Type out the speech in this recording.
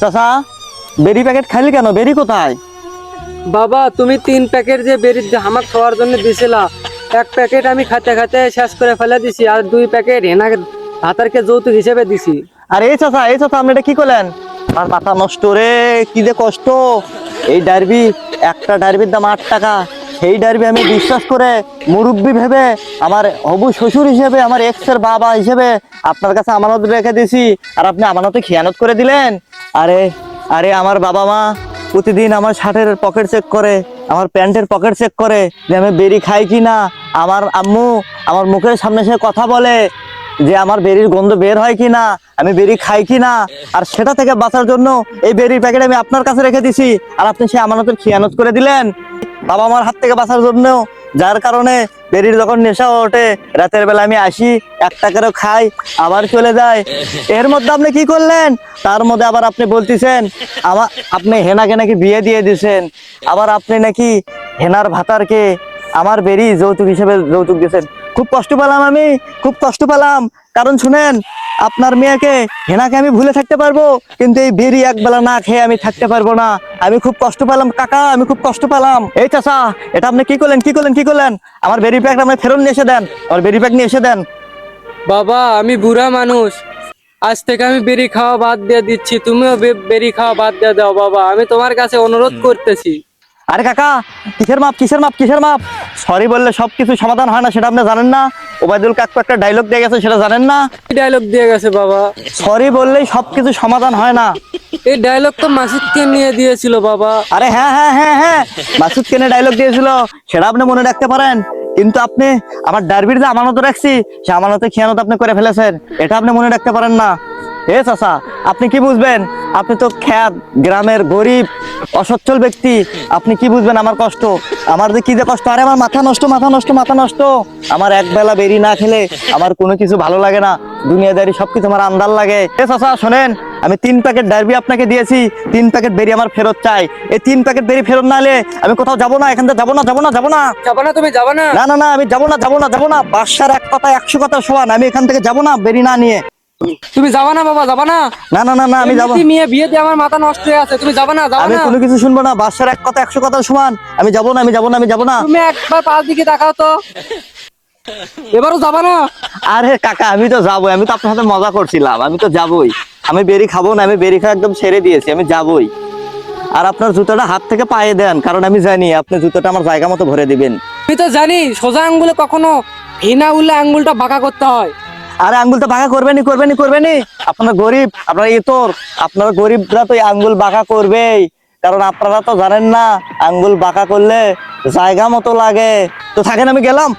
চাচা, বেরি প্যাকেট খাইলি কেন? বেরি কোথায়? বাবা তুমি 3 প্যাকেট যে বেরি আমাকে খাওয়ার জন্য দিছিলা, 1 প্যাকেট আমি খাতে খাতে শেষ করে ফেলে দিছি, আর 2 প্যাকেট হেনাকে ভাতারকে যৌতুক হিসেবে দিছি। আর এই চাচা, আপনি এটা কি করলেন? আমার মাথা নষ্ট রে, কি যে কষ্ট। এই ডারবি, একটা ডারবির দাম 8 টাকা। সেই ডারবি আমি বিশ্বাস করে মুরব্বি ভেবে, আমার হবু শ্বশুর হিসেবে, আমার এক্স এর বাবা হিসেবে আপনার কাছে আমানত রেখে দিছি, আর আপনি আমানতে খেয়ানত করে দিলেন। আরে আরে, আমার বাবা মা প্রতিদিন আমার শার্টের পকেট চেক করে, আমার প্যান্টের পকেট চেক করে যে আমি বেরি খাই কি না। আমার আম্মু আমার মুখের সামনে সে কথা বলে যে আমার বেরির গন্ধ বের হয় কি না, আমি বেরি খাই কি না। আর সেটা থেকে বাঁচার জন্য এই বেরির প্যাকেট আমি আপনার কাছে রেখে দিছি, আর আপনি সেই আমানতের খেয়ানত করে দিলেন বাবা মার হাত থেকে বাঁচার জন্য। যার কারণে বেরির যখন নেশা ওঠে, রাতের বেলা আমি আসি, 1 টাকারও খাই, আবার চলে যায়। এর মধ্যে আপনি কি করলেন? তার মধ্যে আবার আপনি বলতেছেন আপনি হেনাকে নাকি বিয়ে দিয়ে দিছেন, আবার আপনি নাকি হেনার ভাতারকে আমার বেরি যৌতুক হিসেবে যৌতুক দিয়েছেন। খুব কষ্ট পেলাম আমি, খুব কষ্ট পেলাম। কারণ শুনেন, আপনার মেয়েকে হেনাকে আমি ভুলে থাকতে পারবো, কিন্তু এই বেরি একবেলা না খেয়ে আমি থাকতে পারবো না। আমি খুব কষ্ট পেলাম কাকা, আমি খুব কষ্ট পেলাম। এই চাচা, এটা আপনি কি করলেন? কি করলেন? আমার বেরি প্যাক আপনি ফেরত নিয়ে এসে দেন, আমার বেরি প্যাক নিয়ে এসে দেন। বাবা আমি বুড়া মানুষ, আজ থেকে আমি বেরি খাওয়া বাদ দিয়ে দিচ্ছি, তুমিও বেরি খাওয়া বাদ দিয়ে দাও বাবা, আমি তোমার কাছে অনুরোধ করতেছি। আরে কাকা, কিসের মাপ, কিসের মাপ, কিসের মাপ? সরি বললে সবকিছু সমাধান হয় না, সেটা আপনি জানেন না? ওবায়দুল কাকু একটা ডায়লগ দিয়ে গেছে, সেটা জানেন না? কি ডায়লগ দিয়ে গেছে বাবা? সরি বললেই সবকিছু সমাধান হয় না। এই ডায়লগ তো মাসুদকে নিয়ে দিয়েছিল বাবা। আরে হ্যাঁ হ্যাঁ হ্যাঁ হ্যাঁ, মাসুদ কেনে ডায়লগ দিয়েছিল, সেটা আপনি মনে রাখতে পারেন। কিন্তু আপনি আমার ডারবির যে আমানত রাখছি, সে আমানতে খেয়ানত আপনি করে ফেলেছেন, এটা আপনি মনে রাখতে পারেন না। এ চাচা, আপনি কি বুঝবেন? আপনি তো খ্যাত গ্রামের গরিব অসচ্ছল ব্যক্তি, আপনি কি বুঝবেন আমার কষ্ট? আমার যে কি যে কষ্ট! আরে আমার মাথা নষ্ট, মাথা নষ্ট, মাথা নষ্ট। আমার একবেলা বেরি না খেলে আমার কোনো কিছু ভালো লাগে না, দুনিয়াদারি সবকিছু আমার আন্দার লাগে। এ চাচা শোনেন, আমি 3 প্যাকেট ডারবি আপনাকে দিয়েছি, 3 প্যাকেট বেরি আমার ফেরত চাই। এই 3 প্যাকেট বেরি ফেরত না এলে আমি কোথাও যাবো না, এখান থেকে যাবো না, যাবো না, যাবো না। যাবা না? তুমি যাবা না? না না না, আমি যাবো না, যাবো না, যাবো না। বাদশার এক কথা 100 কথা সমান, আমি এখান থেকে যাবো না বেরি না নিয়ে। তুমি যাবা না বাবা? যাবা না? না না না না, আমি যাবো। এমনিতেই মেয়ে বিয়ে দিয়ে আমার মাথা নষ্ট হয়ে আছে, তুমি যাবা না? যাবা আমি না? কোনো কিছু শুনবো না, বাদশার এক কথা 100 কথা সমান। আমি যাবো না, আমি যাবো না, আমি যাবো না। তুমি একবার পাশ দিকে তাকাও তো, এবারও যাবা না? আরে কাকা, আমি তো যাবোই, আমি তো আপনার সাথে মজা করছিলাম, আমি তো যাবোই। আমি বেরি খাবো না, আমি বেরি খাওয়া একদম ছেড়ে দিয়েছি, আমি যাবোই। আর আপনার জুতোটা হাত থেকে পায়ে দেন, কারণ আমি জানি আপনি জুতোটা আমার জায়গা মতো ভরে দিবেন। আমি তো জানি সোজা আঙ্গুলে কখনো ভিনা উল্লে আঙ্গুলটা বাঁকা করতে হয়। আরে আঙ্গুল তো বাঁকা করবেনি, করবেনি, করবেনি। আপনারা গরিব, আপনারা ইতর, আপনারা গরিবরা তো এই আঙ্গুল বাঁকা করবেই, কারণ আপনারা তো জানেন না আঙ্গুল বাঁকা করলে জায়গা মতো লাগে। তো থাকেন, আমি গেলাম।